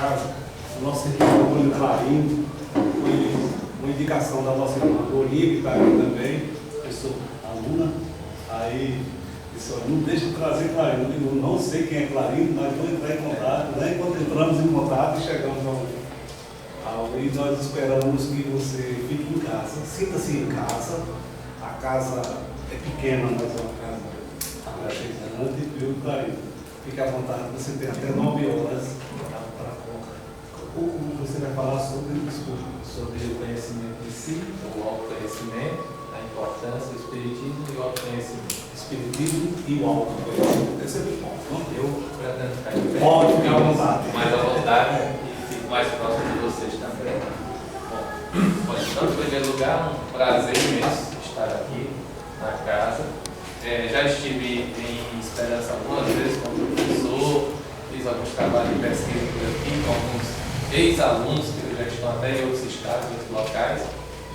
casa, a nossa irmã Olho Clarindo, foi uma indicação da nossa irmã Olivia, que está aqui também, eu sou aluna, aí disse, olha, não deixa de trazer Clarindo, eu digo, não sei quem é Clarindo, mas vou entrar em contato, né? Enquanto entramos em contato e chegamos ao e nós esperamos que você fique em casa, sinta-se em casa, a casa é pequena, mas é uma casa aconchegante, viu, Clarindo? Fique à vontade, você tem até 9 horas para você vai falar sobre o conhecimento em si, o autoconhecimento, a importância do espiritismo e o autoconhecimento. Espiritismo e o autoconhecimento. Esse é o ponto. Eu pretendo ficar de pé. Pode ficar à vontade. Mais à vontade e fico mais próximo de vocês também. Bom, então, em primeiro lugar, um prazer imenso estar aqui na casa. Já estive em Esperança algumas vezes como professor, fiz alguns trabalhos de pesquisa por aqui com alguns ex-alunos que já estão até em outros estados, em outros locais.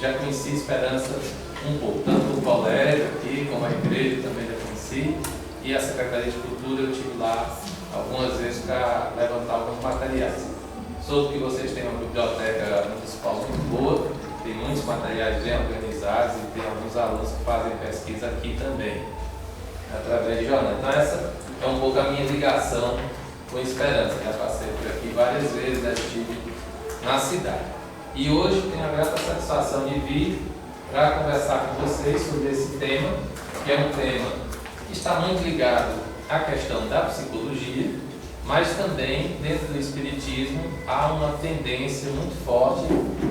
Já conheci Esperança um pouco, tanto no colégio aqui, como a igreja também já conheci, e a Secretaria de Cultura eu estive lá algumas vezes para levantar alguns materiais. Soube que vocês têm uma biblioteca municipal muito boa, tem muitos materiais bem organizados e tem alguns alunos que fazem pesquisa aqui também, através de jornal. Então essa é um pouco a minha ligação com Esperança. Já passei por aqui várias vezes, já estive na cidade. E hoje tenho a grata satisfação de vir para conversar com vocês sobre esse tema, que é um tema que está muito ligado à questão da psicologia, mas também dentro do espiritismo há uma tendência muito forte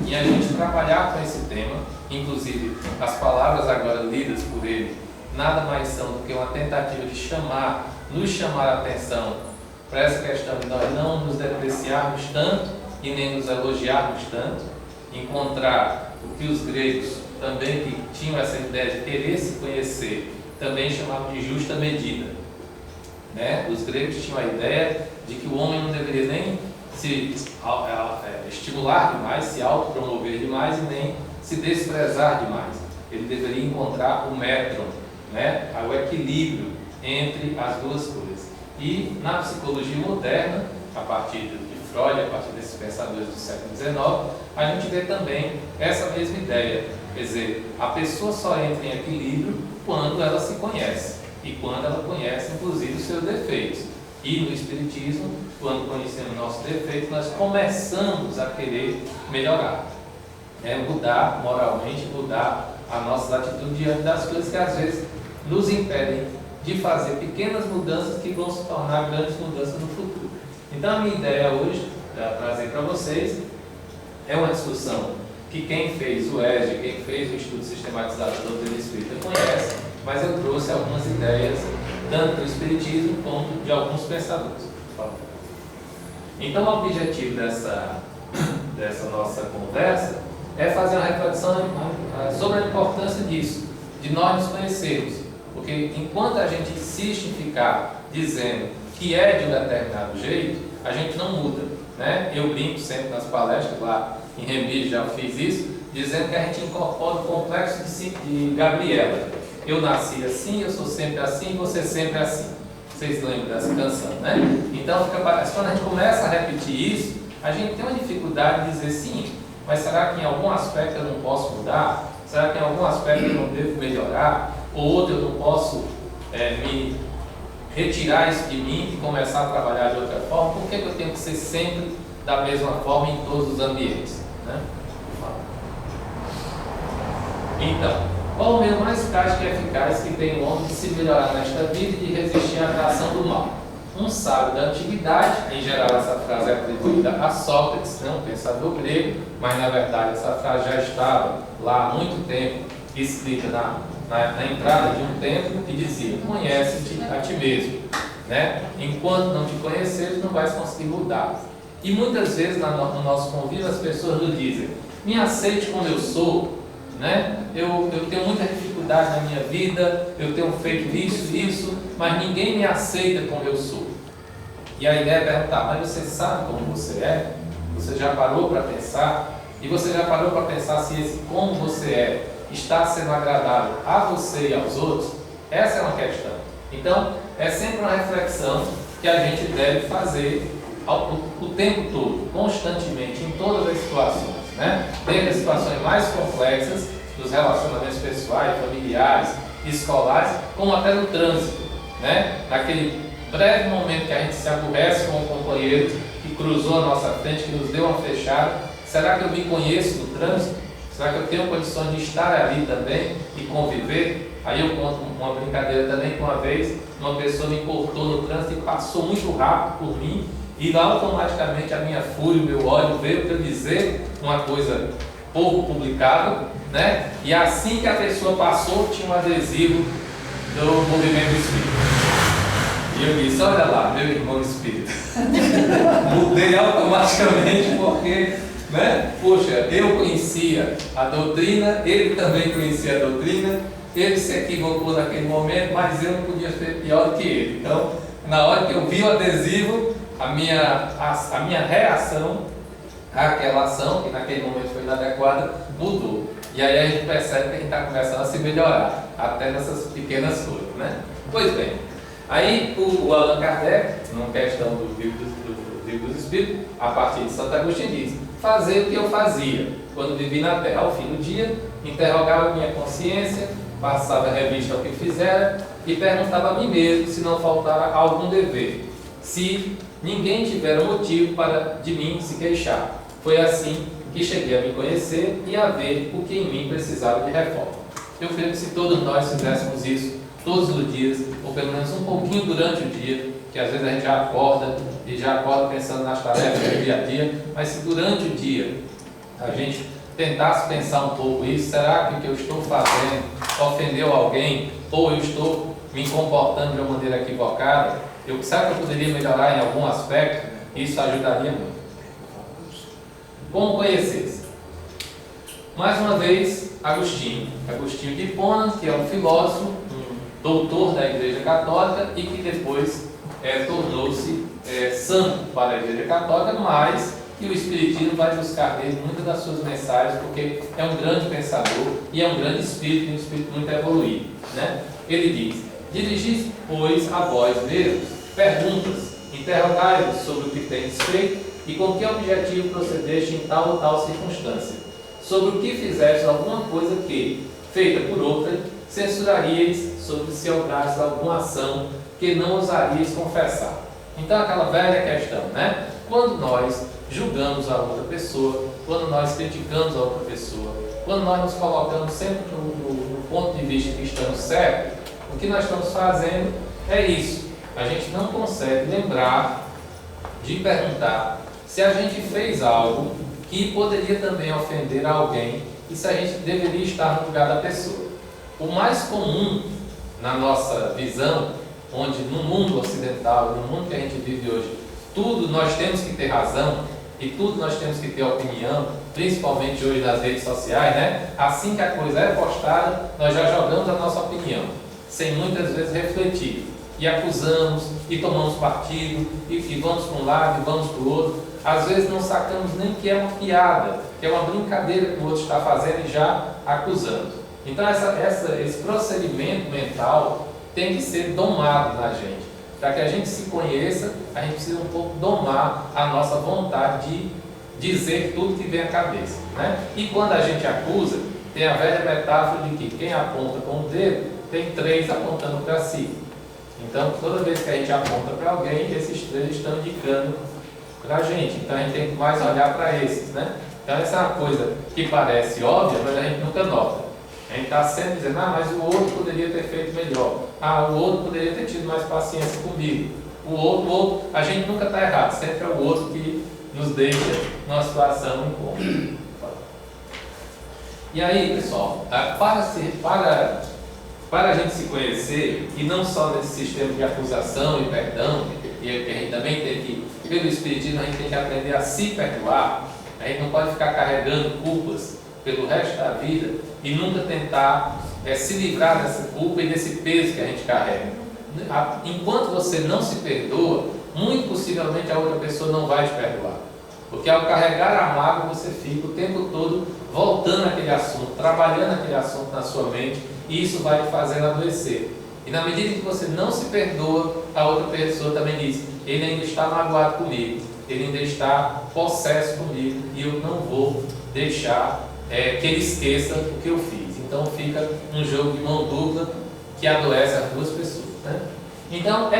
em a gente trabalhar com esse tema. Inclusive as palavras agora lidas por ele nada mais são do que uma tentativa de nos chamar a atenção para essa questão de nós não nos depreciarmos tanto e nem nos elogiarmos tanto, encontrar o que os gregos também que tinham essa ideia de querer se conhecer, também chamavam de justa medida. Né? Os gregos tinham a ideia de que o homem não deveria nem se estimular demais, se autopromover demais e nem se desprezar demais. Ele deveria encontrar o metro, né? O equilíbrio entre as duas coisas. E na psicologia moderna, a partir de Freud, a partir desses pensadores do século XIX, a gente vê também essa mesma ideia. Quer dizer, a pessoa só entra em equilíbrio quando ela se conhece e quando ela conhece, inclusive, os seus defeitos. E no Espiritismo, quando conhecemos nossos defeitos, nós começamos a querer melhorar, mudar moralmente, mudar as nossas atitudes diante das coisas que às vezes nos impedem de fazer pequenas mudanças que vão se tornar grandes mudanças no futuro. Então a minha ideia hoje, trazer para vocês, é uma discussão que quem fez o ESG, quem fez o estudo sistematizado da doutrina espírita conhece, mas eu trouxe algumas ideias, tanto do Espiritismo quanto de alguns pensadores. Então o objetivo dessa nossa conversa é fazer uma reflexão sobre a importância disso, de nós nos conhecermos. Porque enquanto a gente insiste em ficar dizendo que é de um determinado jeito, a gente não muda. Né? Eu brinco sempre nas palestras, lá em Remígio já fiz isso, dizendo que a gente incorpora o complexo de Gabriela. Eu nasci assim, eu sou sempre assim, você sempre assim. Vocês lembram dessa canção, né? Então, quando a gente começa a repetir isso, a gente tem uma dificuldade de dizer sim, mas será que em algum aspecto eu não posso mudar? Será que em algum aspecto eu não devo melhorar? Ou outro eu não posso me retirar isso de mim e começar a trabalhar de outra forma? Por que eu tenho que ser sempre da mesma forma em todos os ambientes? Né? Então, qual o meio mais prático e eficaz que tem o homem de se melhorar nesta vida e de resistir à atração do mal? Um sábio da antiguidade, em geral essa frase é atribuída a Sócrates, um pensador grego, mas na verdade essa frase já estava lá há muito tempo escrita na entrada de um templo que dizia: conhece-te a ti mesmo, né? Enquanto não te conheceres, não vais conseguir mudar. E muitas vezes no nosso convívio as pessoas nos dizem: me aceite como eu sou, né? Eu tenho muita dificuldade na minha vida, eu tenho feito isso, mas ninguém me aceita como eu sou. E a ideia é perguntar: mas você sabe como você é? Você já parou para pensar? E você já parou para pensar se esse como você é está sendo agradável a você e aos outros? Essa é uma questão. Então, é sempre uma reflexão que a gente deve fazer o tempo todo, constantemente, em todas as situações, né? Desde as situações mais complexas, dos relacionamentos pessoais, familiares, escolares, como até no trânsito, né? Naquele breve momento que a gente se aborrece com um companheiro que cruzou a nossa frente, que nos deu uma fechada, será que eu me conheço no trânsito? Será que eu tenho condições de estar ali também e conviver? Aí eu conto uma brincadeira também, que uma vez uma pessoa me cortou no trânsito e passou muito rápido por mim, e automaticamente a minha fúria, o meu ódio veio para dizer uma coisa pouco publicável, né? E assim que a pessoa passou, tinha um adesivo do Movimento Espírita. E eu disse: olha lá, meu irmão espírita. Mudei automaticamente porque, né? Poxa, eu conhecia a doutrina, ele também conhecia a doutrina, ele se equivocou naquele momento, mas eu não podia ser pior do que ele. Então, na hora que eu vi o adesivo, a minha reação àquela ação, que naquele momento foi inadequada, mudou. E aí a gente percebe que a gente está começando a se melhorar, até nessas pequenas coisas, né? Pois bem, aí o Allan Kardec, numa questão do Livro dos Espíritos, a partir de Santo Agostinho, diz: fazer o que eu fazia quando vivi na Terra. Ao fim do dia, interrogava a minha consciência, passava revista ao que fizera e perguntava a mim mesmo se não faltava algum dever, se ninguém tiver um motivo para de mim se queixar. Foi assim que cheguei a me conhecer e a ver o que em mim precisava de reforma. Eu creio que se todos nós fizéssemos isso todos os dias, ou pelo menos um pouquinho durante o dia, que às vezes a gente já acorda pensando nas tarefas do dia a dia, mas se durante o dia a gente tentasse pensar um pouco isso: será que o que eu estou fazendo ofendeu alguém, ou eu estou me comportando de uma maneira equivocada? Será que eu poderia melhorar em algum aspecto? Isso ajudaria muito. Como conhecer-se? Mais uma vez, Agostinho de Hipona, que é um filósofo, um doutor da Igreja Católica e que depois tornou-se santo para a Igreja Católica, mas que o Espiritismo vai buscar nele muitas das suas mensagens, porque é um grande pensador e é um grande espírito, um espírito muito evoluído, né? Ele diz: dirigis, pois, a vós mesmos perguntas, interrogai-vos sobre o que tendes feito e com que objetivo procedeste em tal ou tal circunstância, sobre o que fizeste alguma coisa que, feita por outra, censuraríeis, sobre se obrastes alguma ação que não ousarias confessar. Então, aquela velha questão, né? Quando nós julgamos a outra pessoa, quando nós criticamos a outra pessoa, quando nós nos colocamos sempre no ponto de vista que estamos certos, o que nós estamos fazendo é isso. A gente não consegue lembrar de perguntar se a gente fez algo que poderia também ofender alguém e se a gente deveria estar no lugar da pessoa. O mais comum na nossa visão, onde no mundo ocidental, no mundo que a gente vive hoje, tudo nós temos que ter razão e tudo nós temos que ter opinião, principalmente hoje nas redes sociais, né? Assim que a coisa é postada, nós já jogamos a nossa opinião, sem muitas vezes refletir, e acusamos, e tomamos partido, e vamos para um lado e vamos para o outro. Às vezes não sacamos nem que é uma piada, que é uma brincadeira que o outro está fazendo e já acusando. Então esse procedimento mental tem que ser domado na gente. Para que a gente se conheça, a gente precisa um pouco domar a nossa vontade de dizer tudo que vem à cabeça, né? E quando a gente acusa, tem a velha metáfora de que quem aponta com o dedo tem 3 apontando para si. Então, toda vez que a gente aponta para alguém, esses 3 estão indicando para a gente. Então, a gente tem que mais olhar para esses, né? Então, essa é uma coisa que parece óbvia, mas a gente nunca nota. A gente está sempre dizendo: mas o outro poderia ter feito melhor. O outro poderia ter tido mais paciência comigo. O outro, a gente nunca está errado. Sempre é o outro que nos deixa numa situação incômoda. E aí, pessoal, para a gente se conhecer, e não só nesse sistema de acusação e perdão, e que a gente também tem que, pelo Espiritismo, a gente tem que aprender a se perdoar. A gente não pode ficar carregando culpas pelo resto da vida e nunca tentar se livrar dessa culpa e desse peso que a gente carrega. Enquanto você não se perdoa, muito possivelmente a outra pessoa não vai te perdoar. Porque ao carregar a mágoa, você fica o tempo todo voltando àquele assunto, trabalhando aquele assunto na sua mente, e isso vai te fazendo adoecer. E na medida que você não se perdoa, a outra pessoa também diz: ele ainda está magoado comigo. ele ainda está possesso comigo e eu não vou deixar que ele esqueça o que eu fiz. Então fica um jogo de mão dupla que adoece as duas pessoas, né? Então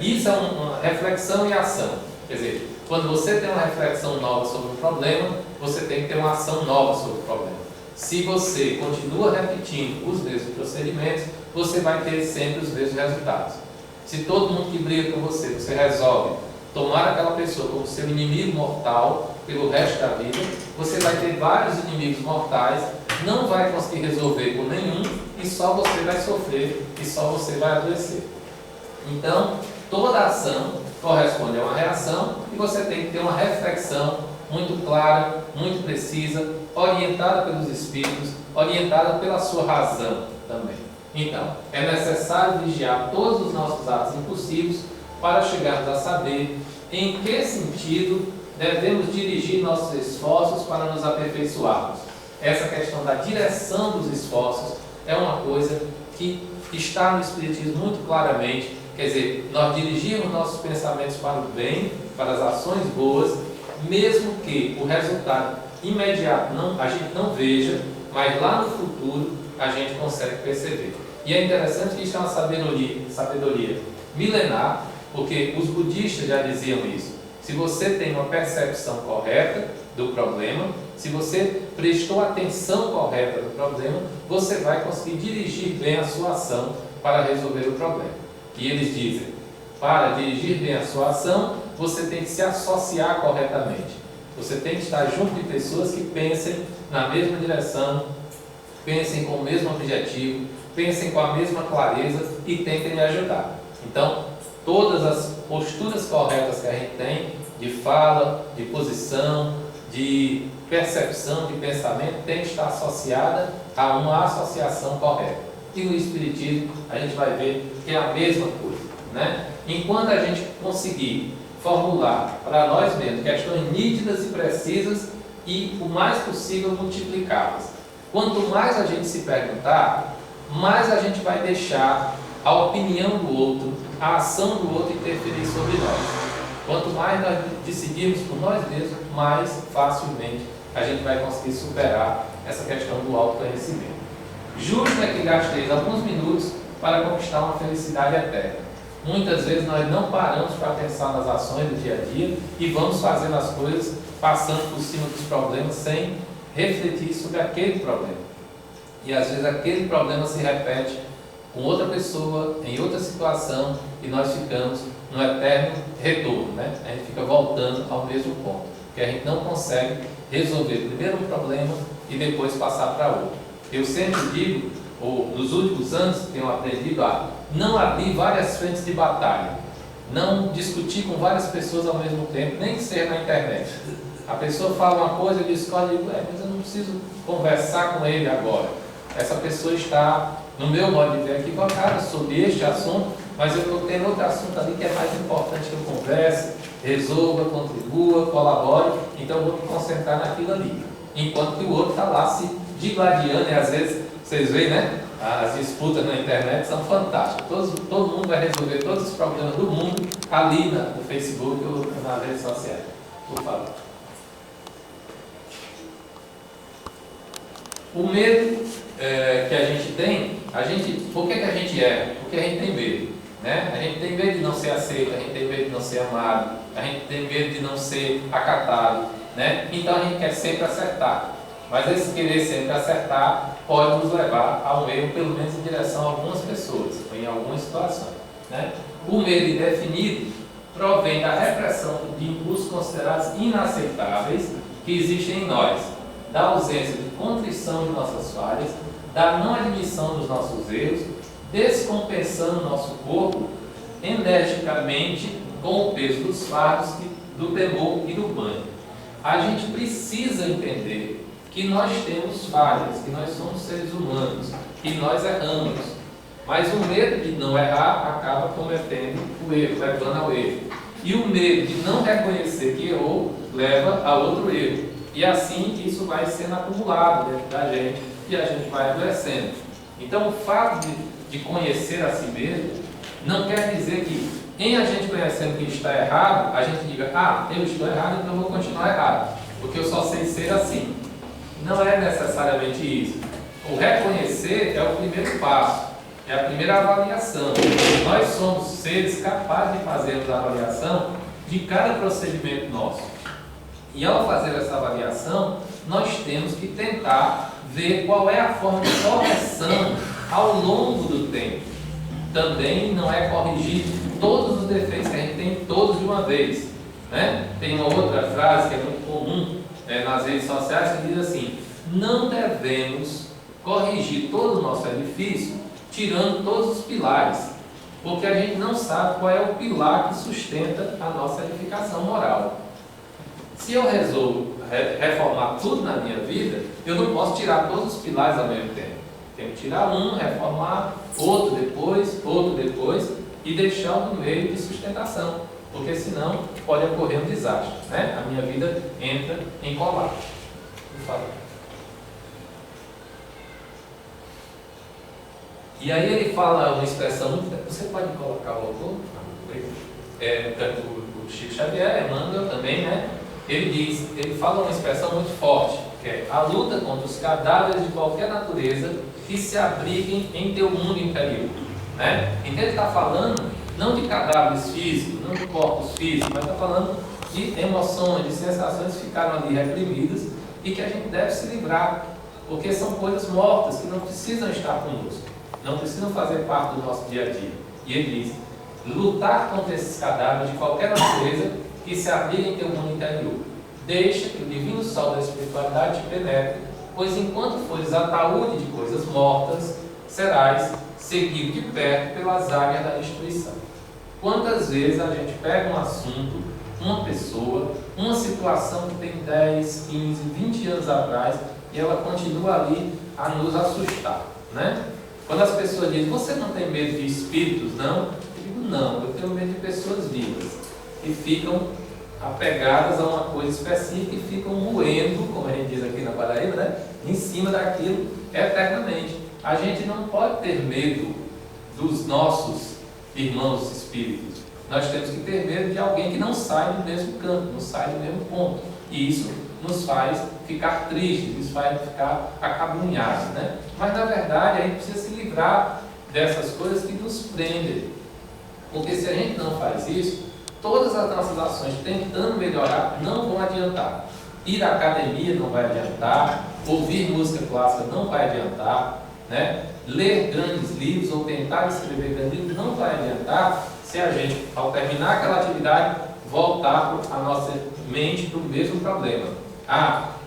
isso é uma reflexão e ação. Quer dizer, quando você tem uma reflexão nova sobre o problema, você tem que ter uma ação nova sobre o problema. Se você continua repetindo os mesmos procedimentos, você vai ter sempre os mesmos resultados. Se todo mundo que briga com você, você resolve tomar aquela pessoa como seu inimigo mortal pelo resto da vida, você vai ter vários inimigos mortais, não vai conseguir resolver com nenhum e só você vai sofrer e só você vai adoecer. Então, toda ação corresponde a uma reação e você tem que ter uma reflexão muito clara, muito precisa, orientada pelos Espíritos, orientada pela sua razão também. Então, é necessário vigiar todos os nossos atos impulsivos para chegarmos a saber em que sentido devemos dirigir nossos esforços para nos aperfeiçoarmos. Essa questão da direção dos esforços é uma coisa que está no Espiritismo muito claramente. Quer dizer, nós dirigimos nossos pensamentos para o bem, para as ações boas, mesmo que o resultado imediato a gente não veja, mas lá no futuro a gente consegue perceber. E é interessante que isso é uma sabedoria milenar, porque os budistas já diziam isso. Se você tem uma percepção correta do problema, se você prestou atenção correta do problema, você vai conseguir dirigir bem a sua ação para resolver o problema. E eles dizem, para dirigir bem a sua ação, você tem que se associar corretamente. Você tem que estar junto de pessoas que pensem na mesma direção, pensem com o mesmo objetivo, pensem com a mesma clareza e tentem lhe ajudar. Então, todas as posturas corretas que a gente tem, de fala, de posição, de percepção, de pensamento, tem que estar associada a uma associação correta. E no Espiritismo a gente vai ver que é a mesma coisa, né? Enquanto a gente conseguir formular para nós mesmos questões nítidas e precisas e o mais possível multiplicáveis, quanto mais a gente se perguntar, mais a gente vai deixar a opinião do outro, a ação do outro interferir sobre nós. Quanto mais nós decidirmos por nós mesmos, mais facilmente a gente vai conseguir superar essa questão do autoconhecimento. Justo é que gasteis alguns minutos para conquistar uma felicidade eterna. Muitas vezes nós não paramos para pensar nas ações do dia a dia e vamos fazendo as coisas, passando por cima dos problemas sem refletir sobre aquele problema. E às vezes aquele problema se repete com outra pessoa, em outra situação, e nós ficamos no eterno retorno, né? A gente fica voltando ao mesmo ponto, porque a gente não consegue resolver primeiro um problema e depois passar para outro. Eu sempre digo, nos últimos anos tenho aprendido a não abrir várias frentes de batalha, não discutir com várias pessoas ao mesmo tempo, nem que seja na internet. A pessoa fala uma coisa, eu discordo, eu digo, mas eu não preciso conversar com ele agora. Essa pessoa está, no meu modo de ver, equivocada sobre este assunto, mas eu estou tendo outro assunto ali que é mais importante que eu converse, resolva, contribua, colabore, então eu vou me concentrar naquilo ali. Enquanto que o outro está lá se digladiando, e às vezes, vocês veem, né? As disputas na internet são fantásticas. Todo mundo vai resolver todos os problemas do mundo ali no Facebook ou nas redes sociais. Por favor. O medo que a gente tem, por que a gente erra? Porque a gente tem medo, né? A gente tem medo de não ser aceito, a gente tem medo de não ser amado, a gente tem medo de não ser acatado, né? Então a gente quer sempre acertar. Mas esse querer sempre acertar pode nos levar a um erro, pelo menos em direção a algumas pessoas, ou em algumas situações, né? O medo indefinido provém da repressão de impulsos considerados inaceitáveis que existem em nós, da ausência de contrição de nossas falhas, da não admissão dos nossos erros, descompensando o nosso corpo energicamente com o peso dos fardos, do temor e do pânico. A gente precisa entender que nós temos falhas, que nós somos seres humanos, que nós erramos, mas o medo de não errar acaba cometendo o erro, levando ao erro. E o medo de não reconhecer que errou leva a outro erro. E assim isso vai sendo acumulado dentro da gente e a gente vai adoecendo. Então o fato de conhecer a si mesmo não quer dizer que em a gente conhecendo que está errado, a gente diga, eu estou errado, então eu vou continuar errado, porque eu só sei ser assim. Não é necessariamente isso. O reconhecer é o primeiro passo, é a primeira avaliação. Nós somos seres capazes de fazermos a avaliação de cada procedimento nosso. E ao fazer essa avaliação, nós temos que tentar ver qual é a forma de correção ao longo do tempo. Também não é corrigir todos os defeitos que a gente tem todos de uma vez, né? Tem uma outra frase que é muito comum nas redes sociais que diz assim: não devemos corrigir todo o nosso edifício tirando todos os pilares, porque a gente não sabe qual é o pilar que sustenta a nossa edificação moral. Se eu resolvo reformar tudo na minha vida, eu não posso tirar todos os pilares ao mesmo tempo. Tenho que tirar um, reformar, outro depois e deixar um no meio de sustentação, porque senão pode ocorrer um desastre, né? A minha vida entra em colapso. Por favor. E aí ele fala uma expressão muito... Você pode colocar o autor? O Chico Xavier, Emmanuel também, né? Ele fala uma expressão muito forte, que é a luta contra os cadáveres de qualquer natureza que se abriguem em teu mundo interior, né? Então ele está falando não de cadáveres físicos, não de corpos físicos, mas está falando de emoções, de sensações que ficaram ali reprimidas e que a gente deve se livrar, porque são coisas mortas que não precisam estar conosco, não precisam fazer parte do nosso dia a dia. E ele diz: lutar contra esses cadáveres de qualquer natureza que se abriguem em teu mundo interior. Deixa que o divino sol da espiritualidade te penetre, pois enquanto fores ataúde de coisas mortas, serás seguido de perto pelas áreas da destruição. Quantas vezes a gente pega um assunto, uma pessoa, uma situação que tem 10, 15, 20 anos atrás e ela continua ali a nos assustar, né? Quando as pessoas dizem: você não tem medo de espíritos, não? Eu digo: não, eu tenho medo de pessoas vivas que ficam apegadas a uma coisa específica e ficam moendo, como a gente diz aqui na Paraíba, né? Em cima daquilo eternamente. A gente não pode ter medo dos nossos irmãos espíritos. Nós temos que ter medo de alguém que não sai do mesmo canto, não sai do mesmo ponto. E isso nos faz ficar tristes, nos faz ficar acabrunhados, né? Mas na verdade a gente precisa se livrar dessas coisas que nos prendem. Porque se a gente não faz isso, todas as nossas ações tentando melhorar não vão adiantar. Ir à academia não vai adiantar, ouvir música clássica não vai adiantar, né? Ler grandes livros ou tentar escrever grandes livros não vai adiantar se a gente, ao terminar aquela atividade, voltar a nossa mente para o mesmo problema.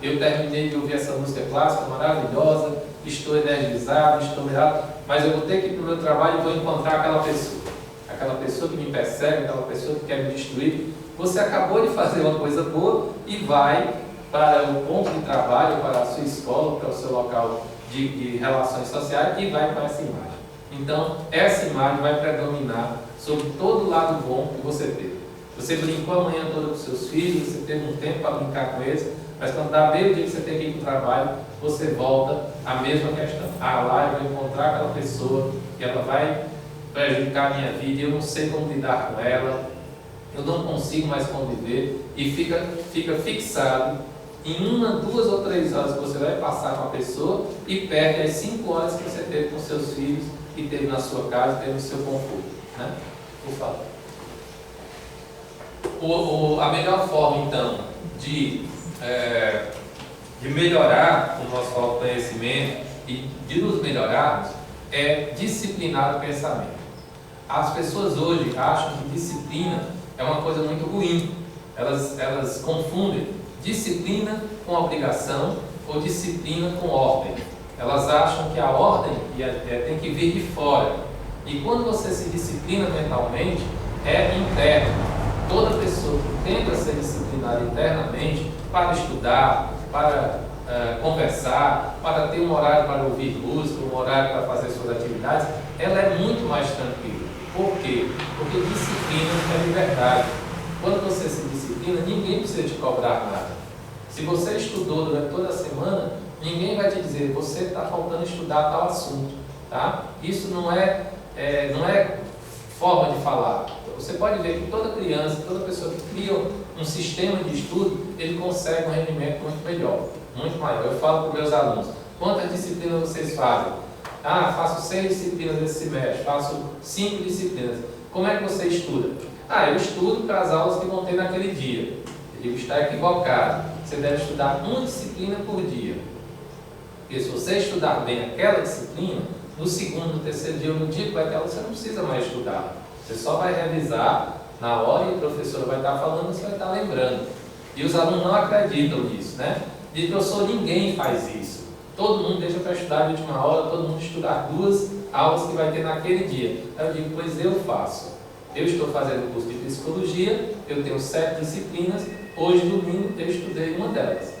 Eu terminei de ouvir essa música clássica maravilhosa, estou energizado, estou melhorado, mas eu vou ter que ir para o meu trabalho e vou encontrar aquela pessoa que me persegue, aquela pessoa que quer me destruir. Você acabou de fazer uma coisa boa e vai para o ponto de trabalho, para a sua escola, para o seu local de relações sociais e vai para essa imagem. Então, essa imagem vai predominar sobre todo o lado bom que você teve. Você brincou a manhã toda com seus filhos, você teve um tempo para brincar com eles, mas quando dá meio dia que você tem que ir para o trabalho, você volta à mesma questão. Lá eu vou encontrar aquela pessoa e ela vai prejudicar a minha vida, eu não sei como lidar com ela, eu não consigo mais conviver, e fica fixado em 1, 2 ou 3 horas que você vai passar com a pessoa e perde as 5 horas que você teve com seus filhos e teve na sua casa, teve no seu conforto, né? Por favor. A melhor forma, então, de melhorar o nosso autoconhecimento e de nos melhorarmos é disciplinar o pensamento. As pessoas hoje acham que disciplina é uma coisa muito ruim. Elas confundem disciplina com obrigação ou disciplina com ordem. Elas acham que a ordem tem que vir de fora. E quando você se disciplina mentalmente, é interno. Toda pessoa que tenta ser disciplinada internamente para estudar, para conversar, para ter um horário para ouvir música, um horário para fazer suas atividades, ela é muito mais tranquila. Por quê? Porque disciplina é liberdade. Quando você se disciplina, ninguém precisa te cobrar nada. Se você estudou durante toda a semana, ninguém vai te dizer: você está faltando estudar tal assunto, tá? Isso não é forma de falar. Então, você pode ver que toda criança, toda pessoa que cria um sistema de estudo, ele consegue um rendimento muito melhor, muito maior. Eu falo para os meus alunos, quantas disciplinas vocês fazem? Ah, faço 6 disciplinas esse semestre, faço 5 disciplinas. Como é que você estuda? Ah, eu estudo para as aulas que vão ter naquele dia. Eu digo, está equivocado. Você deve estudar uma disciplina por dia. Porque se você estudar bem aquela disciplina, no segundo, no terceiro dia ou no dia que vai ter aula, você não precisa mais estudar. Você só vai revisar na hora e o professor vai estar falando, você vai estar lembrando. E os alunos não acreditam nisso, né? De professor, ninguém faz isso. Todo mundo deixa para estudar de última hora, todo mundo estudar 2 aulas que vai ter naquele dia. Aí eu digo, pois eu faço. Eu estou fazendo o curso de psicologia, eu tenho 7 disciplinas, hoje, domingo, eu estudei uma delas.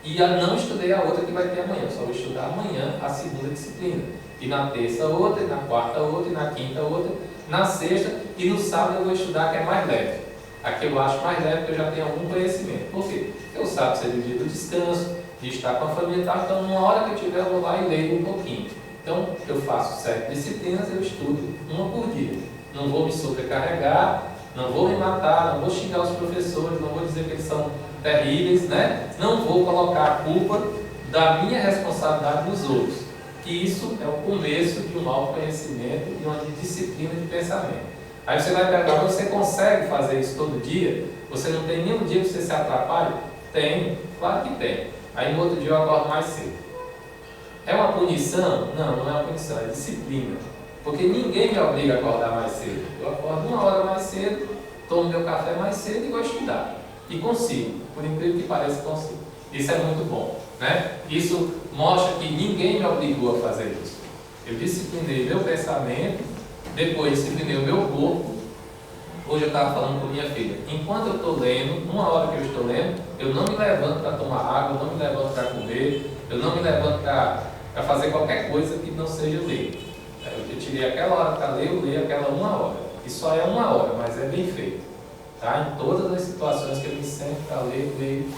E não estudei a outra que vai ter amanhã, só vou estudar amanhã a segunda disciplina. E na terça outra, e na quarta outra, e na quinta outra, na sexta, e no sábado eu vou estudar a que é mais leve. A que eu acho mais leve, porque eu já tenho algum conhecimento. Por quê? Porque o sábado seria o dia do descanso, de estar com a família, tá? Então uma hora que eu tiver, eu vou lá e leio um pouquinho. Então eu faço 7 disciplinas, eu estudo uma por dia. Não vou me sobrecarregar, não vou me matar, não vou xingar os professores, não vou dizer que eles são terríveis, né? Não vou colocar a culpa da minha responsabilidade nos outros. Que isso é o começo de um autoconhecimento e uma disciplina de pensamento. Aí você vai perguntar, você consegue fazer isso todo dia? Você não tem nenhum dia que você se atrapalhe? Tem, claro que tem. Aí no outro dia eu acordo mais cedo. É uma punição? Não, não é uma punição, é disciplina. Porque ninguém me obriga a acordar mais cedo. Eu acordo 1 hora mais cedo, tomo meu café mais cedo e vou estudar. E consigo, por incrível que pareça, consigo. Isso é muito bom, né? Isso mostra que ninguém me obrigou a fazer isso. Eu disciplinei meu pensamento, depois disciplinei o meu corpo. Hoje eu estava falando com minha filha, enquanto eu estou lendo, 1 hora que eu estou lendo, eu não me levanto para tomar água, eu não me levanto para comer, eu não me levanto para fazer qualquer coisa que não seja ler. Eu tirei aquela hora para ler, eu leio aquela 1 hora. E só é 1 hora, mas é bem feito. Tá? Em todas as situações que eu me sento para ler, eu leio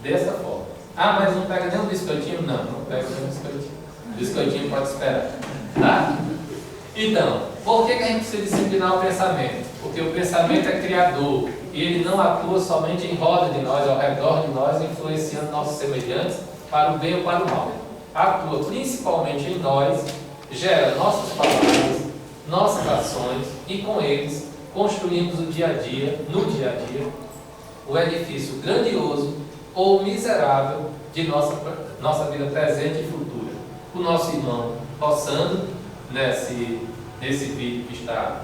dessa forma. Ah, mas não pega nem um biscoitinho? Não, não pega nem um biscoitinho. O biscoitinho pode esperar. Tá? Então, por que a gente precisa disciplinar o pensamento? Porque o pensamento é criador e ele não atua somente em roda de nós, ao redor de nós, influenciando nossos semelhantes para o bem ou para o mal. Atua principalmente em nós, gera nossas palavras, nossas ações e com eles construímos o dia a dia, no dia a dia, o edifício grandioso ou miserável de nossa vida presente e futura. O nosso irmão Rossandro, nesse vídeo que está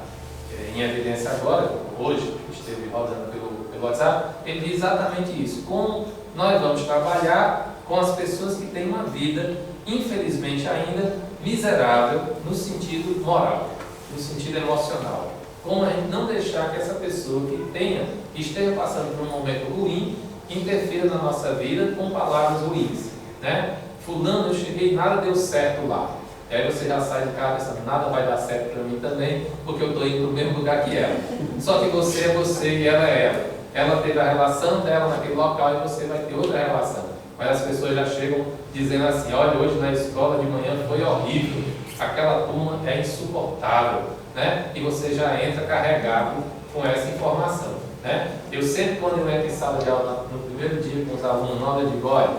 em evidência agora, hoje, que esteve rodando pelo WhatsApp, ele diz exatamente isso. Como nós vamos trabalhar com as pessoas que têm uma vida, infelizmente ainda, miserável no sentido moral, no sentido emocional. Como a gente não deixar que essa pessoa que esteja passando por um momento ruim, interfira na nossa vida com palavras ruins, né? Fulano, eu cheguei e nada deu certo lá. E aí você já sai de casa pensando, nada vai dar certo para mim também, porque eu estou indo para o mesmo lugar que ela. Só que você é você e ela é ela. Ela teve a relação dela naquele local e você vai ter outra relação. Mas as pessoas já chegam dizendo assim, olha, hoje na escola de manhã foi horrível, aquela turma é insuportável, né? E você já entra carregado com essa informação, né? Eu sempre, quando eu entro em sala de aula, no primeiro dia com os alunos, na aula de glória,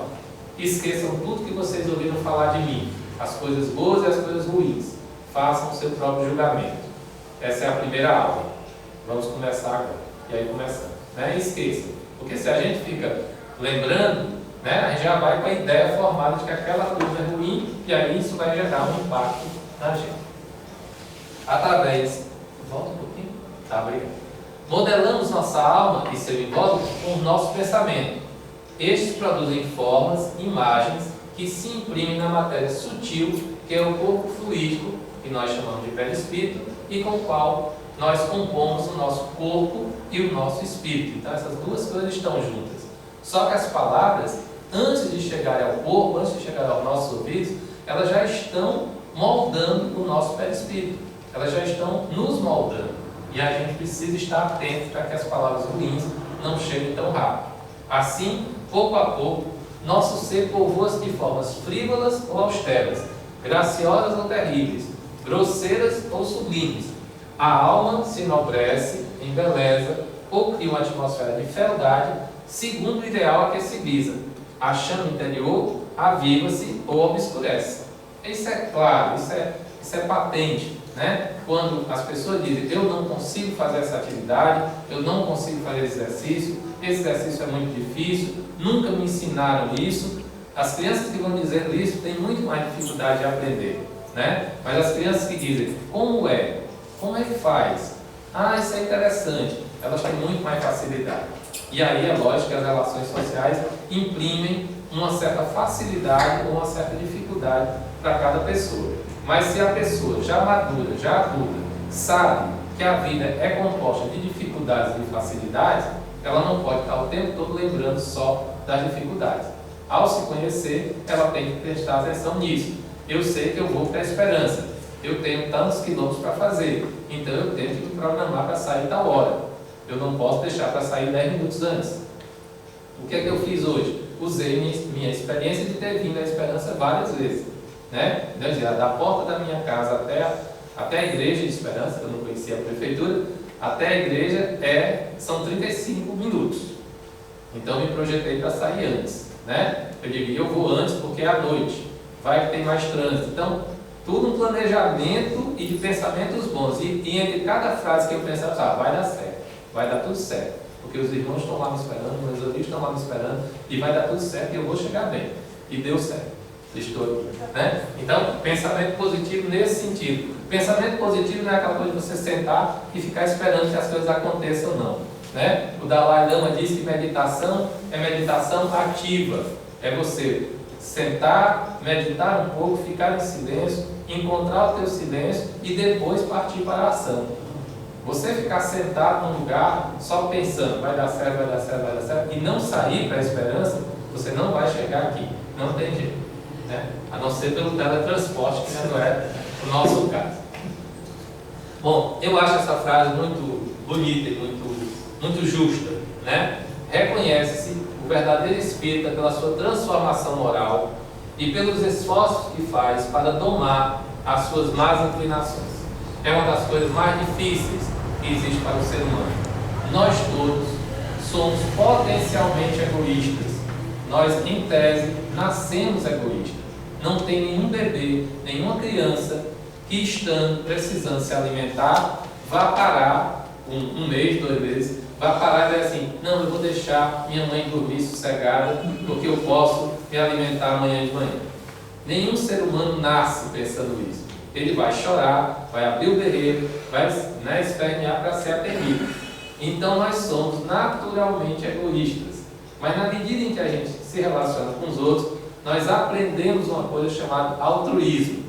esqueçam tudo que vocês ouviram falar de mim, as coisas boas e as coisas ruins. Façam o seu próprio julgamento. Essa é a primeira aula. Vamos começar agora. E aí começamos. Né? Esqueçam. Porque se a gente fica lembrando, né, a gente já vai com a ideia formada de que aquela coisa é ruim e aí isso vai gerar um impacto na gente. Através... Volta um pouquinho. Tá, obrigado. Modelamos nossa alma e seu invólucro com o nosso pensamento. Estes produzem formas, imagens, que se imprimem na matéria sutil, que é o corpo fluídico, que nós chamamos de perispírito, e com o qual nós compomos o nosso corpo e o nosso espírito. Então essas duas coisas estão juntas. Só que as palavras, antes de chegarem ao corpo, antes de chegar aos nossos ouvidos, elas já estão moldando o nosso perispírito. Elas já estão nos moldando. E a gente precisa estar atento para que as palavras ruins não cheguem tão rápido. Assim, pouco a pouco, nosso ser povoa-se de formas frívolas ou austeras, graciosas ou terríveis, grosseiras ou sublimes, A alma se enobrece, embeleza ou cria uma atmosfera de fealdade, segundo o ideal a que se visa. A chama interior aviva-se ou obscurece. Isso é claro, isso é patente, né? Quando as pessoas dizem, eu não consigo fazer essa atividade, eu não consigo fazer esse exercício é muito difícil, nunca me ensinaram isso. As crianças que vão dizer isso têm muito mais dificuldade de aprender, né? Mas as crianças que dizem, como é? Como é que faz? Ah, isso é interessante. Elas têm muito mais facilidade. E aí é lógico que as relações sociais imprimem uma certa facilidade ou uma certa dificuldade para cada pessoa. Mas se a pessoa já madura, já adulta, sabe que a vida é composta de dificuldades e de facilidades, ela não pode estar o tempo todo lembrando só das dificuldades. Ao se conhecer, ela tem que prestar atenção nisso. Eu sei que eu vou para a esperança. Eu tenho tantos quilômetros para fazer, então eu tenho que me programar para sair tal hora. Eu não posso deixar para sair 10 minutos antes. O que é que eu fiz hoje? Usei minha experiência de ter vindo à esperança várias vezes, né? Então, da porta da minha casa até a igreja de Esperança, que eu não conhecia a prefeitura, até a igreja são 35 minutos. Então me projetei para sair antes, né? Eu digo, eu vou antes porque é à noite, vai que tem mais trânsito. Então, tudo um planejamento e de pensamentos bons. E entre cada frase que eu pensava, vai dar certo, vai dar tudo certo. Porque os irmãos estão lá me esperando, meus amigos estão lá me esperando, e vai dar tudo certo e eu vou chegar bem. E deu certo. Estou aqui, né? Então, pensamento positivo nesse sentido. Pensamento positivo não é aquela coisa de você sentar e ficar esperando que as coisas aconteçam, não, né? O Dalai Lama diz que meditação é meditação ativa. É você sentar, meditar um pouco, ficar em silêncio, encontrar o teu silêncio e depois partir para a ação. Você ficar sentado num lugar só pensando, vai dar certo, vai dar certo, vai dar certo, e não sair para a esperança, você não vai chegar aqui. Não tem jeito, né? A não ser pelo teletransporte, que não é o nosso caso. Bom, eu acho essa frase muito bonita e muito justa, né? Reconhece-se o verdadeiro espírita pela sua transformação moral e pelos esforços que faz para domar as suas más inclinações. É uma das coisas mais difíceis que existe para o ser humano. Nós todos somos potencialmente egoístas. Nós, em tese, nascemos egoístas. Não tem nenhum bebê, nenhuma criança que, estando precisando se alimentar, vá parar um mês, 2 meses, vá parar e dizer assim, não, eu vou deixar minha mãe dormir sossegada porque eu posso me alimentar amanhã de manhã. Nenhum ser humano nasce pensando isso. Ele vai chorar, vai abrir o berreiro, vai, né, espernear para ser atendido. Então nós somos naturalmente egoístas. Mas na medida em que a gente se relaciona com os outros, nós aprendemos uma coisa chamada altruísmo.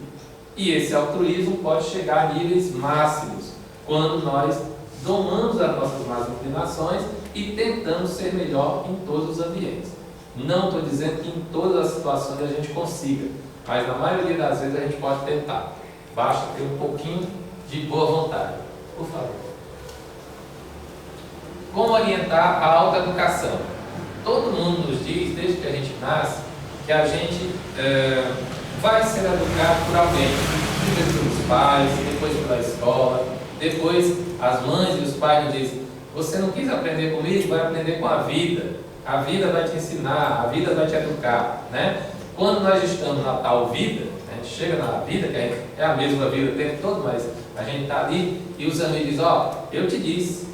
E esse altruísmo pode chegar a níveis máximos, quando nós domamos as nossas más inclinações e tentamos ser melhor em todos os ambientes. Não estou dizendo que em todas as situações a gente consiga, mas na maioria das vezes a gente pode tentar. Basta ter um pouquinho de boa vontade. Por favor. Como orientar a autoeducação? Todo mundo nos diz, desde que a gente nasce, que a gente vai ser educado por alguém. Primeiro pelos pais, depois pela escola, depois as mães e os pais nos dizem, você não quis aprender comigo, vai aprender com a vida. A vida vai te ensinar, a vida vai te educar, né? Quando nós estamos na tal vida, a gente chega na vida, que é a mesma vida o tempo todo, mas a gente está ali e os amigos dizem, eu te disse.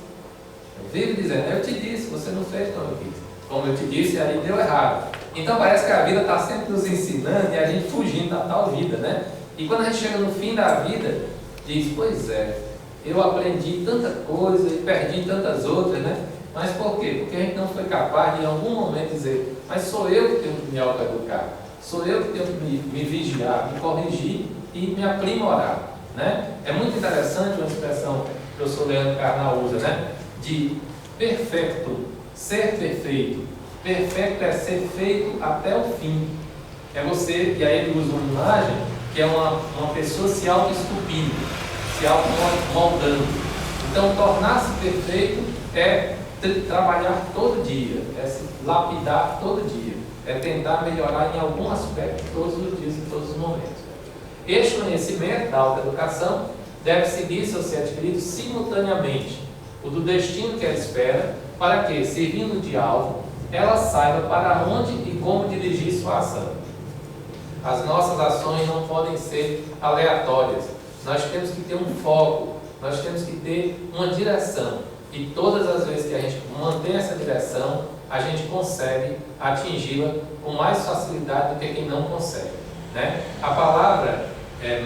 Eu vivo dizendo, eu te disse, você não fez como eu quis. Como eu te disse, aí deu errado. Então parece que a vida está sempre nos ensinando e a gente fugindo da tal vida, né? E quando a gente chega no fim da vida, diz, pois é, eu aprendi tanta coisa e perdi tantas outras, né? Mas por quê? Porque a gente não foi capaz de em algum momento dizer, mas sou eu que tenho que me autoeducar, sou eu que tenho que me vigiar, me corrigir e me aprimorar, né? É muito interessante uma expressão que o professor Leandro Carnal usa, né? De perfeito, ser perfeito. Perfeito é ser feito até o fim. É você, e aí ele usa uma imagem que é uma pessoa se auto-esculpindo, se auto-moldando. Então, tornar-se perfeito é trabalhar todo dia, é se lapidar todo dia, é tentar melhorar em algum aspecto todos os dias, em todos os momentos. Este conhecimento da autoeducação deve seguir seus sete feridos simultaneamente. O do destino que ela espera, para que, servindo de alvo, ela saiba para onde e como dirigir sua ação. As nossas ações não podem ser aleatórias. Nós temos que ter um foco, nós temos que ter uma direção. E todas as vezes que a gente mantém essa direção, a gente consegue atingi-la com mais facilidade do que quem não consegue, né? A palavra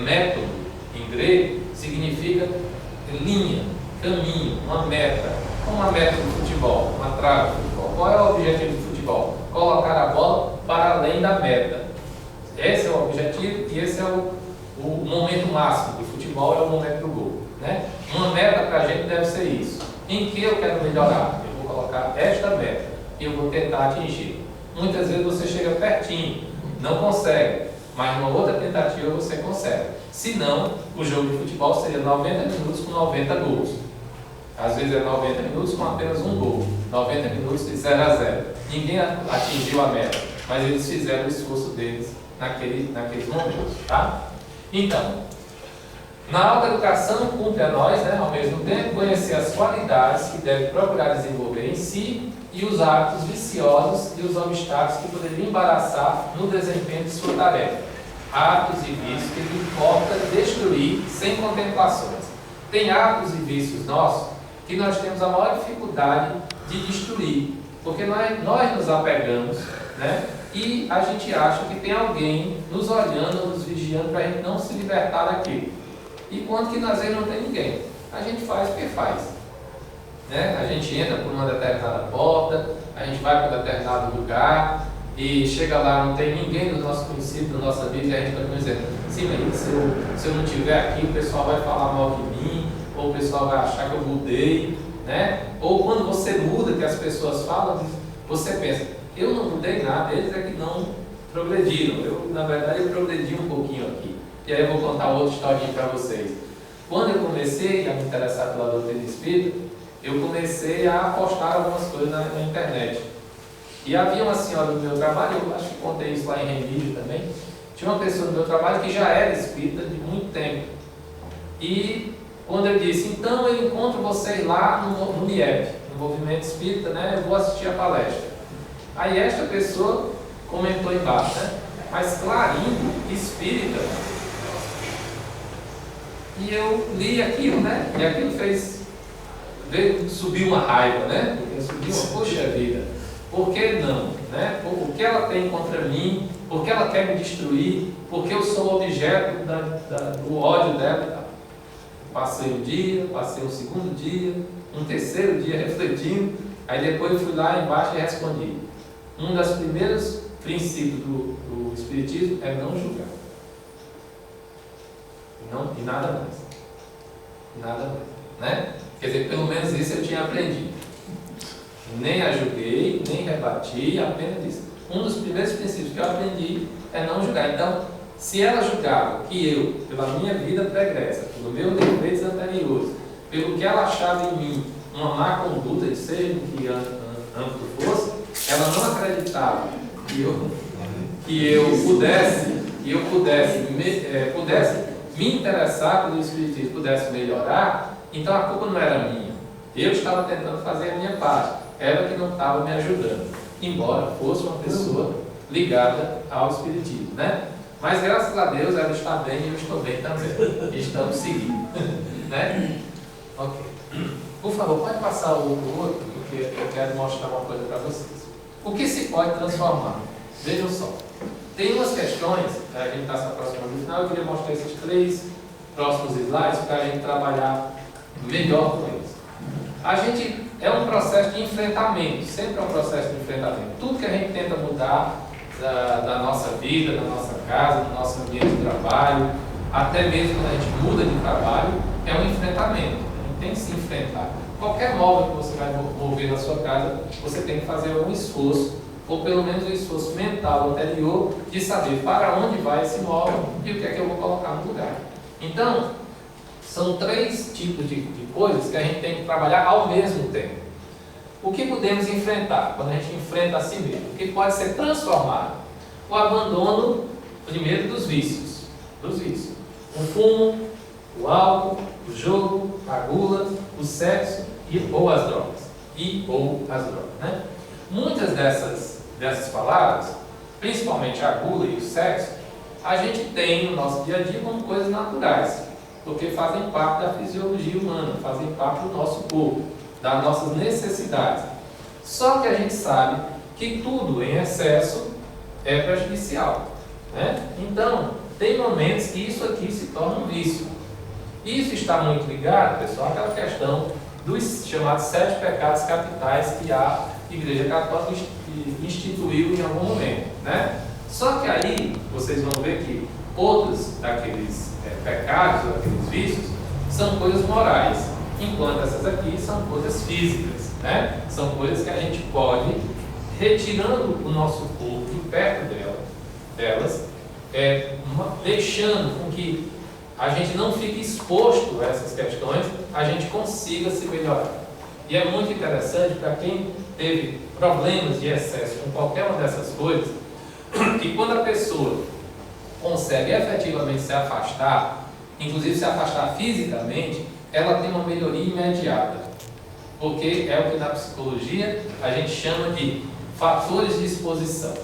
método, em grego, significa linha, caminho, uma meta. Como uma meta de futebol, uma trave de futebol. Qual é o objetivo do futebol? Colocar a bola para além da meta. Esse é o objetivo e esse é o momento máximo do futebol, é o momento do gol, né? Uma meta para a gente deve ser isso. Em que eu quero melhorar? Eu vou colocar esta meta e eu vou tentar atingir. Muitas vezes você chega pertinho, não consegue, mas numa outra tentativa você consegue. Se não, o jogo de futebol seria 90 minutos com 90 gols. Às vezes é 90 minutos com apenas um gol, 90 minutos de 0 a 0. Ninguém atingiu a meta, mas eles fizeram o esforço deles naqueles momentos, tá? Então, na alta educação cumpre a nós, né, ao mesmo tempo, conhecer as qualidades que deve procurar desenvolver em si e os hábitos viciosos e os obstáculos que poderiam embaraçar no desempenho de sua tarefa. Hábitos e vícios que lhe importa destruir sem contemplações. Tem hábitos e vícios nossos que nós temos a maior dificuldade de destruir, porque nós nos apegamos, né, e a gente acha que tem alguém nos olhando, nos vigiando para a gente não se libertar daquilo. E quando que às vezes não tem ninguém, a gente faz porque faz, né? A gente entra por uma determinada porta, a gente vai para um determinado lugar e chega lá, não tem ninguém do nosso conhecido, da nossa vida, e a gente está dizendo, sim, mas se eu não estiver aqui, o pessoal vai falar mal de mim, ou o pessoal vai achar que eu mudei, né? Ou quando você muda, que as pessoas falam, você pensa, eu não mudei nada, eles é que não progrediram. Na verdade, eu progredi um pouquinho aqui. E aí eu vou contar outra historinha para vocês. Quando eu comecei a me interessar pela doutrina espírita, eu comecei a postar algumas coisas na internet. E havia uma senhora do meu trabalho, eu acho que contei isso lá em Remígio também, tinha uma pessoa do meu trabalho que já era espírita de muito tempo. E quando eu disse, então eu encontro vocês lá no MIEP, no Movimento Espírita, né, eu vou assistir a palestra. Aí esta pessoa comentou embaixo, né, mas Clarindo, espírita. E eu li aquilo, né? E aquilo subiu uma raiva, né? Subiu uma, poxa vida, por que não? Né? O que ela tem contra mim? Por que ela quer me destruir? Porque eu sou objeto do ódio dela. Passei um dia, passei um segundo dia, um terceiro dia refletindo, aí depois eu fui lá embaixo e respondi. Um dos primeiros princípios do Espiritismo é não julgar. E nada mais. Nada mais. Né? Quer dizer, pelo menos isso eu tinha aprendido. Nem a julguei, nem rebati, apenas disse. Um dos primeiros princípios que eu aprendi é não julgar. Então, se ela julgava que eu, pela minha vida pregressa, pelo meu defeitos anteriores, pelo que ela achava em mim uma má conduta, seja em que âmbito fosse, ela não acreditava que eu pudesse me interessar pelo Espiritismo, pudesse melhorar, então a culpa não era minha. Eu estava tentando fazer a minha parte, ela que não estava me ajudando, embora fosse uma pessoa ligada ao Espiritismo, né? Mas graças a Deus ela está bem e eu estou bem também. Estamos seguindo, né? Ok. Por favor, pode passar o outro, porque eu quero mostrar uma coisa para vocês. O que se pode transformar? Vejam só. Tem umas questões, a gente está se aproximando do final, eu queria mostrar esses 3 próximos slides para a gente trabalhar melhor com eles. A gente é um processo de enfrentamento, sempre é um processo de enfrentamento. Tudo que a gente tenta mudar da nossa vida, da nossa casa, do nosso ambiente de trabalho, até mesmo quando a gente muda de trabalho, é um enfrentamento. A gente tem que se enfrentar. Qualquer móvel que você vai mover na sua casa, você tem que fazer um esforço, ou pelo menos um esforço mental anterior, de saber para onde vai esse móvel e o que é que eu vou colocar no lugar. Então, são 3 tipos de coisas que a gente tem que trabalhar ao mesmo tempo. O que podemos enfrentar quando a gente enfrenta a si mesmo? O que pode ser transformado? O abandono, primeiro, dos vícios. O fumo, O álcool, o jogo, a gula, o sexo ou as drogas. Né? Muitas dessas palavras, principalmente a gula e o sexo, a gente tem no nosso dia a dia como coisas naturais, porque fazem parte da fisiologia humana, fazem parte do nosso corpo, das nossas necessidades. Só que a gente sabe que tudo em excesso é prejudicial, né? Então, tem momentos que isso aqui se torna um vício. Isso está muito ligado, pessoal, àquela questão dos chamados 7 pecados capitais que a Igreja Católica instituiu em algum momento, né? Só que aí vocês vão ver que outros daqueles pecados, daqueles vícios, são coisas morais, enquanto essas aqui são coisas físicas, né? São coisas que a gente pode, retirando o nosso corpo de perto delas, deixando com que a gente não fique exposto a essas questões, a gente consiga se melhorar. E é muito interessante para quem teve problemas de excesso com qualquer uma dessas coisas, que quando a pessoa consegue efetivamente se afastar, inclusive se afastar fisicamente, ela tem uma melhoria imediata. Porque é o que na psicologia a gente chama de fatores de exposição.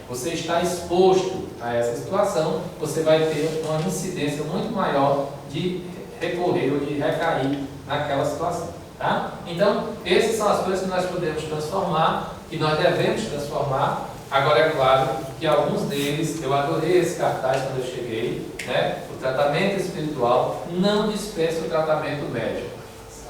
Você está exposto a essa situação, você vai ter uma incidência muito maior de recorrer ou de recair naquela situação. Tá? Então, essas são as coisas que nós podemos transformar, que nós devemos transformar. Agora, é claro que alguns deles, eu adorei esse cartaz quando eu cheguei, né? O tratamento espiritual não dispensa o tratamento médico.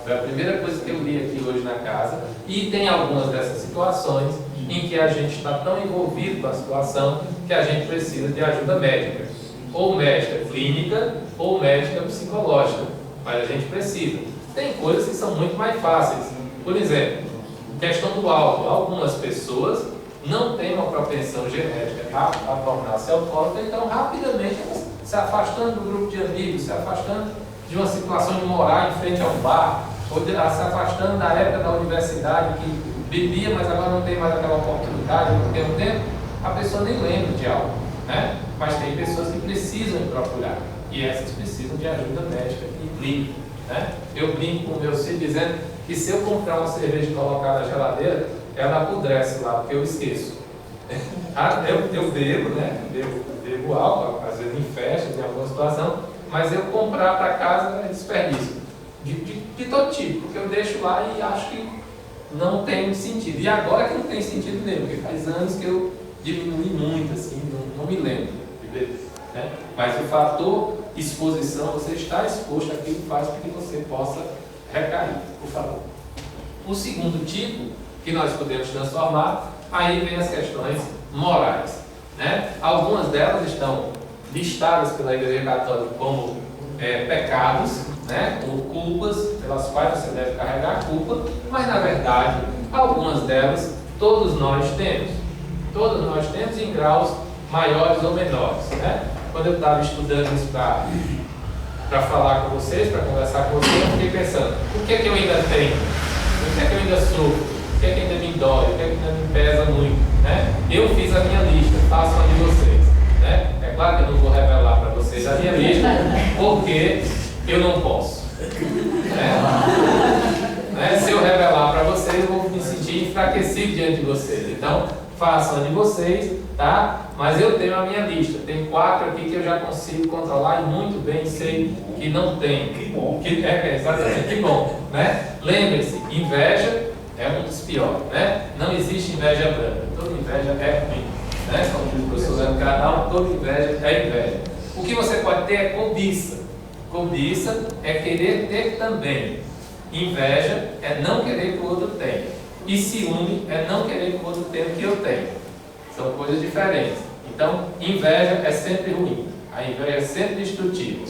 Foi a primeira coisa que eu li aqui hoje na casa, e tem algumas dessas situações em que a gente está tão envolvido com a situação que a gente precisa de ajuda médica, ou médica clínica, ou médica psicológica, mas a gente precisa. Tem coisas que são muito mais fáceis. Por exemplo, questão do álcool. Algumas pessoas não têm uma propensão genética a tornar-se alcoólatra, então rapidamente se afastando do grupo de amigos, se afastando de uma situação de morar em frente a um bar, ou se afastando da época da universidade que bebia, mas agora não tem mais aquela oportunidade, não tem um tempo, a pessoa nem lembra de algo, né? Mas tem pessoas que precisam procurar, e essas precisam de ajuda médica e clínica, né? Eu brinco com o meu filho dizendo que se eu comprar uma cerveja e colocar na geladeira, ela apodrece lá, porque eu esqueço. Eu bebo, né? Bebo álcool, às vezes em festas, em alguma situação, mas eu comprar para casa é desperdício. De todo tipo, porque eu deixo lá e acho que não tem sentido. E agora que não tem sentido mesmo, porque faz anos que eu diminui muito, assim, não me lembro de beber, né? Mas o fator exposição, você está exposto àquilo que faz com que você possa recair, por favor. O segundo tipo que nós podemos transformar, aí vem as questões morais, né? Algumas delas estão listadas pela Igreja Católica como pecados, né? Ou culpas pelas quais você deve carregar a culpa, mas na verdade, algumas delas todos nós temos. Todos nós temos em graus maiores ou menores, né? Quando eu estava estudando isso para falar com vocês, para conversar com vocês, eu fiquei pensando, o que é que eu ainda tenho? O que é que eu ainda sofro? O que é que ainda me dói? O que é que ainda me pesa muito? Né? Eu fiz a minha lista, faço a de vocês. Né? É claro que eu não vou revelar para vocês a minha lista, porque eu não posso. Né? Se eu revelar para vocês, eu vou me sentir enfraquecido diante de vocês. Então, façam a de vocês, tá? Mas eu tenho a minha lista. Tem 4 aqui que eu já consigo controlar e muito bem sei que não tem. Que bom. Exatamente, que bom. Né? Lembre-se, inveja é um dos piores. Né? Não existe inveja branca. Toda inveja é ruim. Né? Como diz o professor Leandro Carnal, toda inveja é inveja. O que você pode ter é cobiça. Cobiça é querer ter também. Inveja é não querer que o outro tenha. E ciúme é não querer que o outro tenha o que eu tenho. São coisas diferentes. Então, inveja é sempre ruim. A inveja é sempre destrutiva.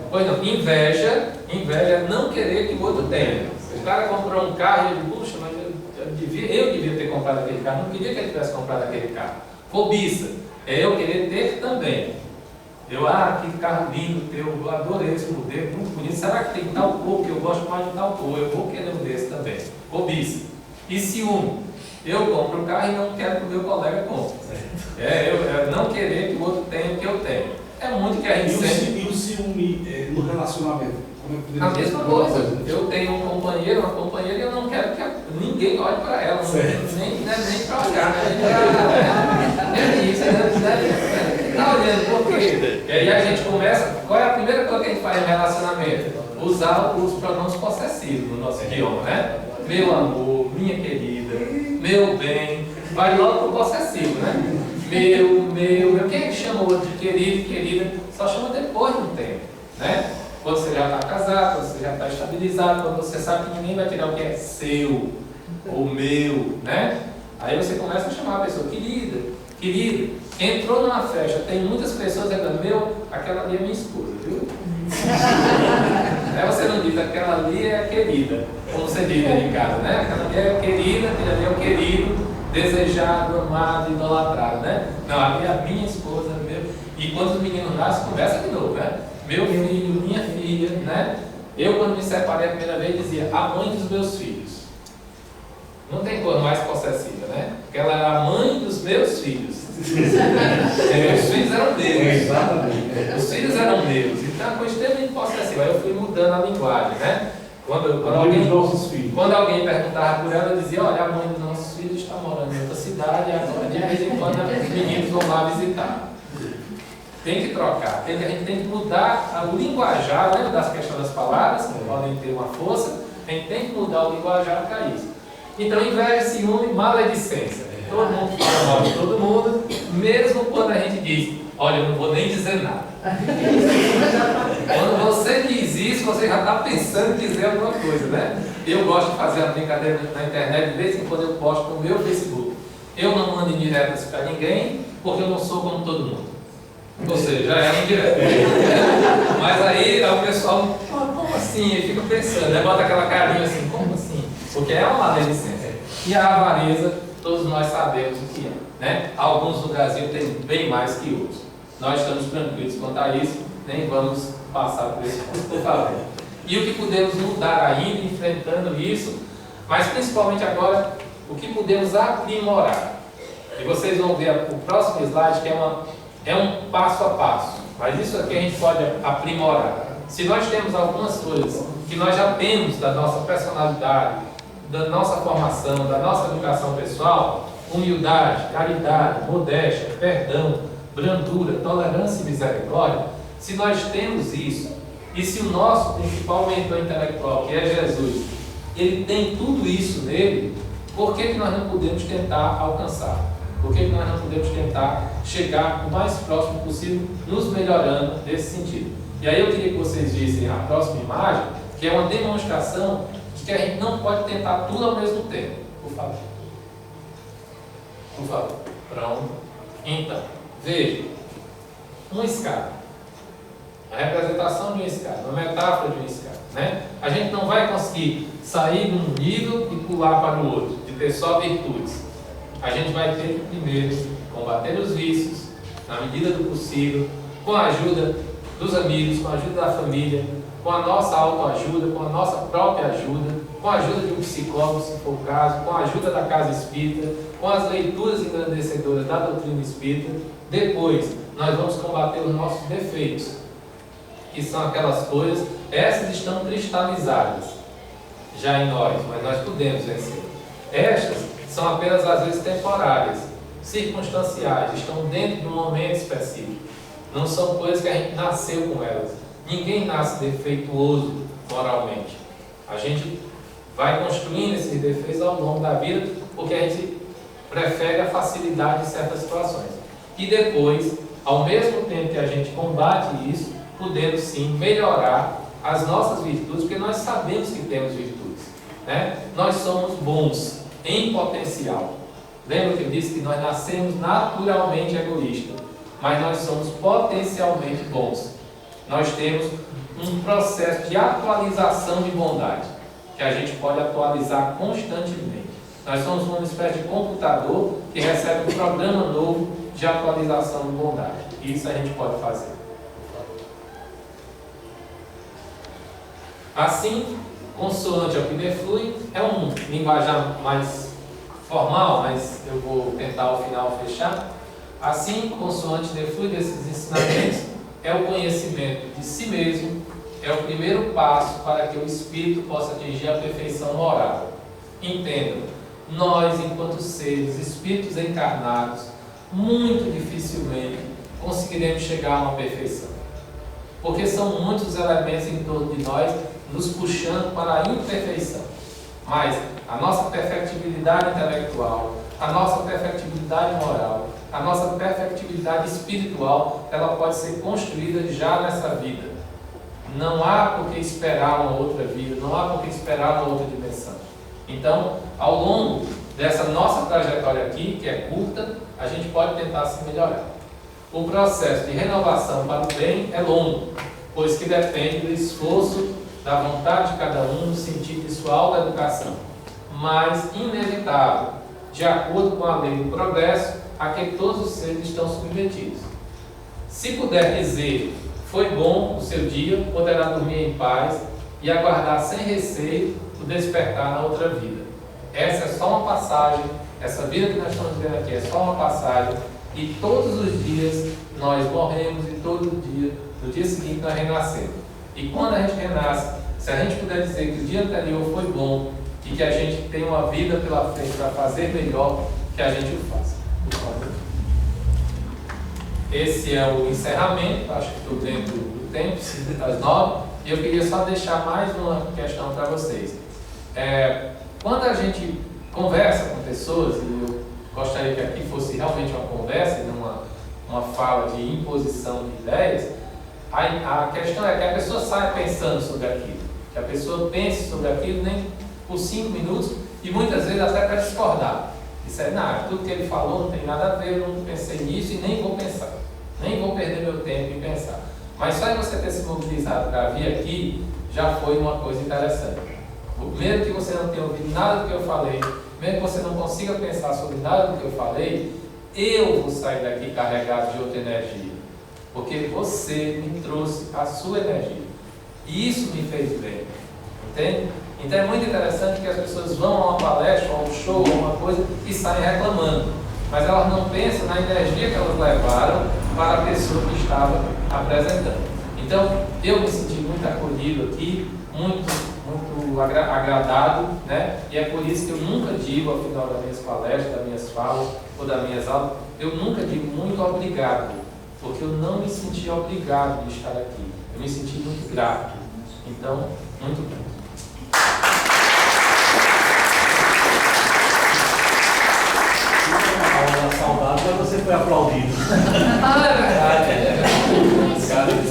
Pois não, inveja é não querer que o outro tenha. O cara comprou um carro e ele, puxa, mas eu devia ter comprado aquele carro, não queria que ele tivesse comprado aquele carro. Cobiça é eu querer ter também. Que carro lindo teu, eu adorei esse modelo, muito bonito. Será que tem tal cor que eu gosto mais de tal cor? Eu vou querer um desse também. Cobiça. E ciúme. Eu compro um carro e não quero que o meu colega compre. Eu não querer que o outro tenha o que eu tenho. é muito que a gente sente. E o ciúme no relacionamento? Como é que A mesma coisa. Eu tenho um companheiro, uma companheira, e eu não quero que ninguém olhe para ela, nem para olhar, né? É isso, né? Está olhando, por quê? E aí a gente começa. Qual é a primeira coisa que a gente faz no relacionamento? Usar os pronomes possessivos no nosso idioma, né? Meu amor, minha querida, meu bem, vai logo pro possessivo, né? Meu. Quem é que chama o outro de querido, querida? Só chama depois de um tempo, né? Quando você já está casado, quando você já está estabilizado, quando você sabe que ninguém vai tirar o que é seu, ou meu, né? Aí você começa a chamar a pessoa, querida, querido. Entrou numa festa, tem muitas pessoas dizendo, aquela ali é minha esposa, viu? Aí você não diz, aquela ali é a querida, como você diz em casa, né? Aquela ali é a querida, aquele ali é o querido, desejado, amado, idolatrado, né? Não, ali é a minha esposa, meu. E quando os meninos nascem, conversa de novo, né? Meu filho, minha filha, né? Eu, quando me separei a primeira vez, dizia, a mãe dos meus filhos. Não tem coisa mais possessiva, né? Porque ela era a mãe dos meus filhos. Meus filhos eram meus. Exatamente. Os filhos eram meus. Então, a coisa extremamente possessiva. Aí eu fui mudando a linguagem, né? Quando alguém perguntava por ela, eu dizia, olha, a mãe dos nossos filhos está morando em outra cidade, e agora de vez em quando os meninos vão lá visitar. Tem que trocar, a gente tem que mudar o linguajar, lembra das questões das palavras, que podem ter uma força, a gente tem que mudar o linguajar para isso. Então, inveja, ciúme, maledicência. Todo mundo fala mal de todo mundo, mesmo quando a gente diz, olha, eu não vou nem dizer nada. Quando você diz isso, você já está pensando em dizer alguma coisa, né? Eu gosto de fazer a brincadeira na internet, de vez em quando eu posto no meu Facebook. Eu não mando indiretas para ninguém, porque eu não sou como todo mundo. Ou seja, já é indireto. Mas aí o pessoal, como assim? E fica pensando, né? Bota aquela carinha assim, como assim? Porque é uma maledicência. E a avareza, todos nós sabemos o que é, né? Alguns no Brasil têm bem mais que outros. Nós estamos tranquilos quanto a isso, nem vamos passar por esse ponto, por favor. E o que podemos mudar ainda, enfrentando isso, mas principalmente agora, o que podemos aprimorar. E vocês vão ver o próximo slide, que é um passo a passo, mas isso aqui a gente pode aprimorar. Se nós temos algumas coisas que nós já temos da nossa personalidade, da nossa formação, da nossa educação pessoal, humildade, caridade, modéstia, perdão, brandura, tolerância e misericórdia, se nós temos isso, e se o nosso principal mentor intelectual, que é Jesus, ele tem tudo isso nele, por que nós não podemos tentar alcançar? Por que nós não podemos tentar chegar o mais próximo possível, nos melhorando nesse sentido? E aí eu queria que vocês vissem a próxima imagem, que é uma demonstração de que a gente não pode tentar tudo ao mesmo tempo. Por favor. Por favor. Pronto. Então, veja. Uma escada. A representação de uma escada, uma metáfora de uma escada, né? A gente não vai conseguir sair de um nível e pular para o outro, de ter só virtudes. A gente vai ter que primeiro combater os vícios, na medida do possível, com a ajuda dos amigos, com a ajuda da família, com a nossa autoajuda, com a nossa própria ajuda, com a ajuda de um psicólogo, se for o caso, com a ajuda da casa espírita, com as leituras engrandecedoras da doutrina espírita. Depois, nós vamos combater os nossos defeitos, que são aquelas coisas, essas estão cristalizadas já em nós, mas nós podemos vencer. Estas são apenas às vezes temporárias, circunstanciais, estão dentro de um momento específico. Não são coisas que a gente nasceu com elas. Ninguém nasce defeituoso moralmente. A gente vai construindo esses defeitos ao longo da vida, porque a gente prefere a facilidade de certas situações. E depois, ao mesmo tempo que a gente combate isso, podemos sim melhorar as nossas virtudes, porque nós sabemos que temos virtudes, né? Nós somos bons em potencial. Lembra que eu disse que nós nascemos naturalmente egoístas, mas nós somos potencialmente bons. Nós temos um processo de atualização de bondade, que a gente pode atualizar constantemente. Nós somos uma espécie de computador que recebe um programa novo de atualização de bondade. Isso a gente pode fazer. Assim, consoante ao que me flui, é um linguajar mais formal, mas eu vou tentar ao final fechar. Assim, consoante deflui desses ensinamentos, é o conhecimento de si mesmo, é o primeiro passo para que o espírito possa atingir a perfeição moral. Entendam, nós, enquanto seres, espíritos encarnados, muito dificilmente conseguiremos chegar a uma perfeição. Porque são muitos elementos em torno de nós nos puxando para a imperfeição. Mas a nossa perfectibilidade intelectual, a nossa perfectibilidade moral, a nossa perfectibilidade espiritual, ela pode ser construída já nessa vida. Não há por que esperar uma outra vida, não há por que esperar uma outra dimensão. Então, ao longo dessa nossa trajetória aqui, que é curta, a gente pode tentar se melhorar. O processo de renovação para o bem é longo, pois que depende do esforço, da vontade de cada um no sentido de sua autoeducação, mas inevitável, de acordo com a lei do progresso a que todos os seres estão submetidos. Se puder dizer, foi bom o seu dia, poderá dormir em paz e aguardar sem receio o despertar na outra vida. Essa é só uma passagem, essa vida que nós estamos vivendo aqui é só uma passagem, e todos os dias nós morremos e todo dia, no dia seguinte nós renascemos. E quando a gente renasce, se a gente puder dizer que o dia anterior foi bom e que a gente tem uma vida pela frente para fazer melhor, que a gente o faça. Por favor. Esse é o encerramento, acho que estou dentro do tempo, das 9, e eu queria só deixar mais uma questão para vocês. Quando a gente conversa com pessoas, e eu gostaria que aqui fosse realmente uma conversa, não uma fala de imposição de ideias, a questão é que a pessoa saia pensando sobre aquilo, que a pessoa pense sobre aquilo nem por 5 minutos e muitas vezes até para discordar. Isso tudo que ele falou não tem nada a ver, eu não pensei nisso e nem vou pensar, nem vou perder meu tempo em pensar. Mas só de você ter se mobilizado para vir aqui, já foi uma coisa interessante. Mesmo que você não tenha ouvido nada do que eu falei, mesmo que você não consiga pensar sobre nada do que eu falei, eu vou sair daqui carregado de outra energia. Porque você me trouxe a sua energia. E isso me fez bem. Entende? Então é muito interessante que as pessoas vão a uma palestra, a um show, a uma coisa e saem reclamando. Mas elas não pensam na energia que elas levaram para a pessoa que estava apresentando. Então, eu me senti muito acolhido aqui, muito agradado, né? E é por isso que eu nunca digo, ao final das minhas palestras, das minhas falas ou das minhas aulas, eu nunca digo muito obrigado, porque eu não me senti obrigado de estar aqui. Eu me senti muito grato. Então, muito bem. Saudade, mas você foi aplaudido.